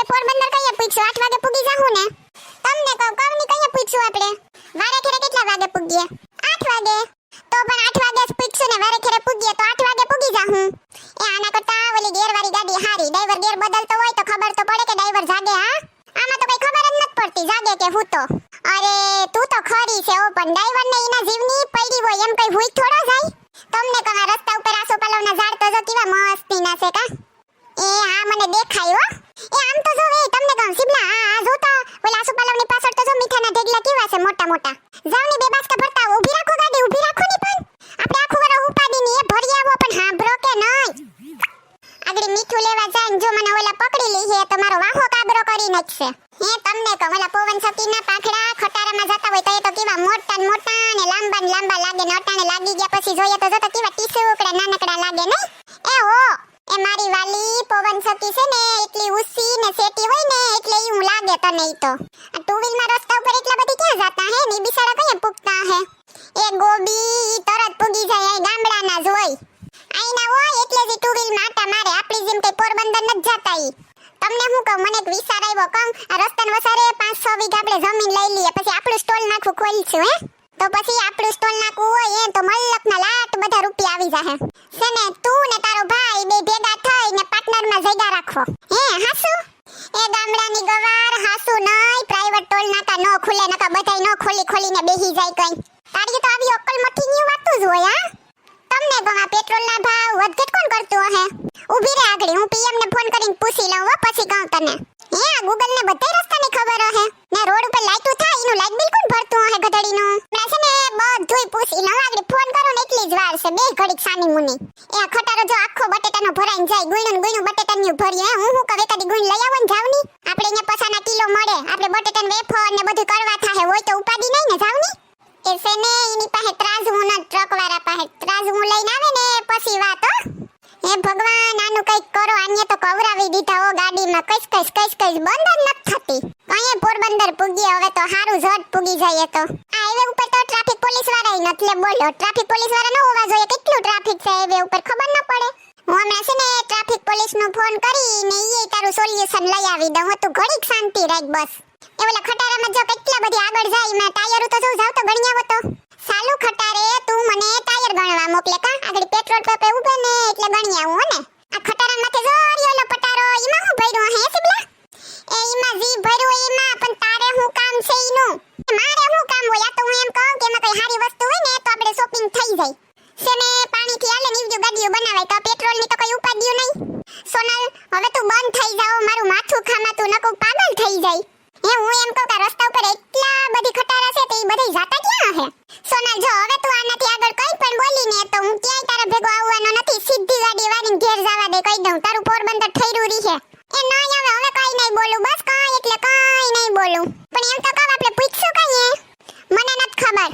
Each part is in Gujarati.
પોરબંદર કઈએ પૂછ્યું 8 વાગે પૂગી જાહું ને તમને કહું કવની કઈએ પૂછ્યું આપણે વારે ખેરે કેટલા વાગે પૂગીએ 8 વાગે તો પણ 8 વાગે જ પૂછ્યું ને વારે ખેરે પૂગીએ તો 8 વાગે પૂગી જાહું એ આના કરતા ઓલી ગેરવાળી ગાડી હારી ડ્રાઈવર ગેર બદલતો હોય તો ખબર તો પડે કે ડ્રાઈવર જાગે હા આમાં તો કઈ ખબર જ નથી પડતી જાગે કે હું તો અરે તું તો ખરી છે ઓ પણ ડ્રાઈવરને એના જીવની પડી હોય એમ કઈ ભૂઈ થોડો જાય તમને કહું આ રસ્તા ઉપર આસોપાલવના ઝાડ તો જો કેવા મસ્તી ના છે કા એ હા મને દેખાય હો એ આમ તો જો એ તમને કહું સિબલા આ જો તો ઓલા આસોપાલવની પાછળ તો જો મીઠાના ઢેગલા કેવા છે મોટા મોટા જાવની બે બાસ્કા ભરતા ઊભી રાખો ગાડી ઊભી રાખો ની પણ આપણે આખું વર ઉપાડીની એ ભરી આવો પણ હાંભરો કે નહીં આગળ મીઠું લેવા જાય જો મને ઓલા પકડી લી છે તો મારો વાહો કાબરો કરી નાખશે હે તમને કહું ઓલા પવન સતીના પાખડા ખટારામાં જતા હોય તો એ તો કેવા મોટા ને લાંબા લાગે ને અટાણે લાગી ગયા પછી જોઈએ તો જો તો કેવા ટીસુકડા નાનકડા લાગે ને એ હો એ મારી વાલી પવન સતી છે ને એટલી ઉસી ને સેટી હોય ને એટલે ઈ હું લાગે તને ઈ તો આ ટુ વ્હીલ માં રસ્તા ઉપર એટલા બધી ક્યાં જાતા હે ની બિચારા કયા પૂગતા હે એ ગોબી ઈ તરત પૂગી જાય એ ગામડાના જ હોય આઈના હોય એટલે જ ટુ વ્હીલ માં આટા મારે આપણી જેમ કઈ પોરબંદર ન જાતા ઈ તમને હું કહું મને એક વિચાર આવ્યો કહું આ રસ્તાને વસારે 5-6 વીઘા આપણે જમીન લઈ લઈએ પછી આપણું સ્ટોલ નાખું ખોલશું હે તો પછી આપણું સ્ટોલ નાખવું હોય એ તો મલ્લકના લાટ બધા રૂપિયા આવી જાહે છે ને તું ને તારો ભાઈ બે ભેગા થઈને પાર્ટનરમાં જગ્યા રાખો હે હાસુ એ ગામડાની ગવાર હાસુ નઈ પ્રાઇવેટ ટોલ નાકા નો ખુલે નકા બધાય નો ખોલીને બેહી જાય કઈ તારી તો આવી અક્કલ મઠી ની વાતું જ હોય હા તમને ગમા પેટ્રોલના ભાવ વધઘટ કોણ કરતું હે ઊભી રે આગળ હું પીએમ ને ફોન કરીને પૂછી લઉં હો પછી કહું તને હે ગૂગલ ને બધાય રસ્તાની ખબર હે ને રોડ ઉપર લાઈટું થાય એનું લાઈટ બિલ કોણ ભરતું હે ગધડીનું ના છે ને બધુંય પૂછી લઉં આગળ ફોન કરો ને એટલી જ વાર છે બે ઘડીક સાની મુની એ ખટારો જો આખો બટેટાનો ભરાઈને જાય ગુઈનું બટેટાનું ભરીએ હું કહે કદી ગુઈન લઈ આવો ને જાવની આપણે અહીંયા પસાના કિલો મળે આપણે બટેટાને વેફર ને બધું કરવા થાહે હોય તો ઉપાડી નહીં ને જાવની એ છે ને એની પાસે ત્રાજવું ના ટ્રક વાળા પાસે ત્રાજવું લઈને આવે ને પછી વાત હો હે ભગવાન આનું કઈક કરો આને તો કવરાવી દીધા હો ગાડીમાં કઈસ બંધ જ નથી થતી અહીંયા પોરબંદર પૂગી હવે તો હારું ઝટ પૂગી જાય તો આ હાઈવે ઉપર તો ટ્રાફિક પોલીસ વાળાય નથી લે બોલો ટ્રાફિક પોલીસ વાળા ન હોવા જોઈએ કેટલું ટ્રાફિક છે હાઈવે ઉપર ખબર ન પડે હું હમણાં છે ને ટ્રાફિક પોલીસ નો ફોન કરીને ઈ તારું સોલ્યુશન લઈ આવી દઉં હું તું ઘડીક શાંતિ રાખ બસ એ ઓલા ખટારામાં જો કેટલા બધી આગળ જાય મેં ટાયર તો જો જાવ તો ગણી આવો તો સાલુ ખટારે તું મને ટાયર ગણવા મોકલે કા આગળ પેટ્રોલ પંપે ઊભે ને એટલે ગણી આવું હો ને આ ખટારા માથે જો ઓલો પટારો ઈમાં હું ભર્યું હે સિબલા એ ઈમાં જી ભર્યું એમાં પણ તારે હું કામ છે ઈનું મારે હું કામ હોય આ તો હું એમ કહું કે એમાં કઈ સારી વસ્તુ હોય ને તો આપણે શોપિંગ થઈ જાય છે ને પાણીથી આલે નીવજો ગાડીઓ બનાવાય તો પેટ્રોલ ની તો કઈ ઉપાડ્યો નહીં સોનલ હવે તું બંધ થઈ જાવ મારું માથું ખામાતું નકો પાગલ થઈ જાય હે હું એમ કહું કે રસ્તા ઉપર એટલા બધી ખટારા છે તો ઈ બધી જાતા ક્યાં હે સોનલ જો હવે તું આનાથી આગળ કઈ પણ બોલી ને તો હું ક્યાંય તારા ભેગો આવવાનો નથી સીધી ગાડી વાળીને ઘેર જવા દે કહી દઉં તારું પોરબંદર ઠઈરું રહી છે એ નહીં હવે કઈ નહીં બોલું બસ કઈ એટલે કઈ નહીં બોલું પણ એમ તો કહું આપણે પૂછશું કઈ મને નથી ખબર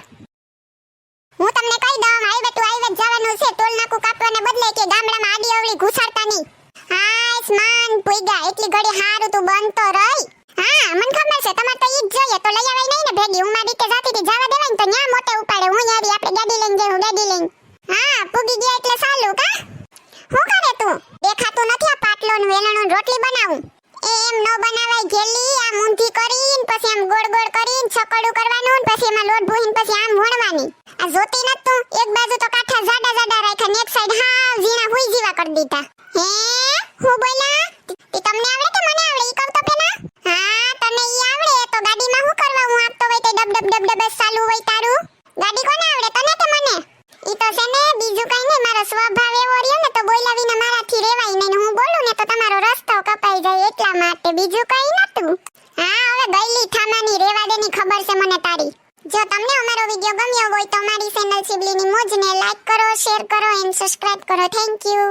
હું તમને કહી દઉં હાઈવે ટુ હાઈવે જવાનું છે ટોલ નાકું કાપવાને બદલે કે ગામડામાં આડી અવળી ઘુસાડતા નહીં હાય સ્માન પુઈગા એટલી ઘડી હારું તું બંધ તો રહી હા મને ખબર છે તમાર તો ઈ જ જોઈએ તો લઈ આવાય નહીં ને ભેગી હું મારી રીતે જાતી થી જવા દેવાય ને તો ન્યા મોટે ઉપાડે હું આવી આપણે ગાડી લઈને જવું ગાડી લઈને હા પૂગી ગયા એટલે સાલું કા હું કરે તું દેખાતું નથી આ પાટલો ને વેલણો રોટલી બનાવું એમ નો બનાવાય ઘેલી આમ ઊંધી કરીને પછી આમ ગોળ ગોળ કરીને છકડું કરવાનું ને પછી એમાં લોટ ભૂહીને પછી આમ વણવાની આ જોતી નત તું એક બાજુ તો કાઠા જાડા રાખ્યા ને એક સાઈડ હાવ ઝીણા હુઈ જીવા કરી દીધા હે હું બોલા ઈ તમને આવડે કે મને આવડે ઈ કહું તો પેલા હા તને ઈ આવડે તો ગાડીમાં હું કરવા હું આપતો હોય તો ડબ ચાલુ હોય તારું ગાડી કોને આવડે તને કે મને ઈ તો છે ને બીજું કઈ નહીં મારો સ્વભાવ એવો રહ્યો ને તો બોલાવીને મારાથી રેવાય નહીં હું બોલું ને તો તમારો રસ્તો કપાઈ જાય એટલા માટે બીજું કઈ નતું હા હવે ગઈલી થામાની રેવા દેની ખબર છે મને તારી જો તમને અમારો વિડિયો ગમ્યો હોય તો અમારી ચેનલ સિબલીની મોજને લાઈક કરો શેર કરો એન્ડ સબસ્ક્રાઇબ કરો થેન્ક યુ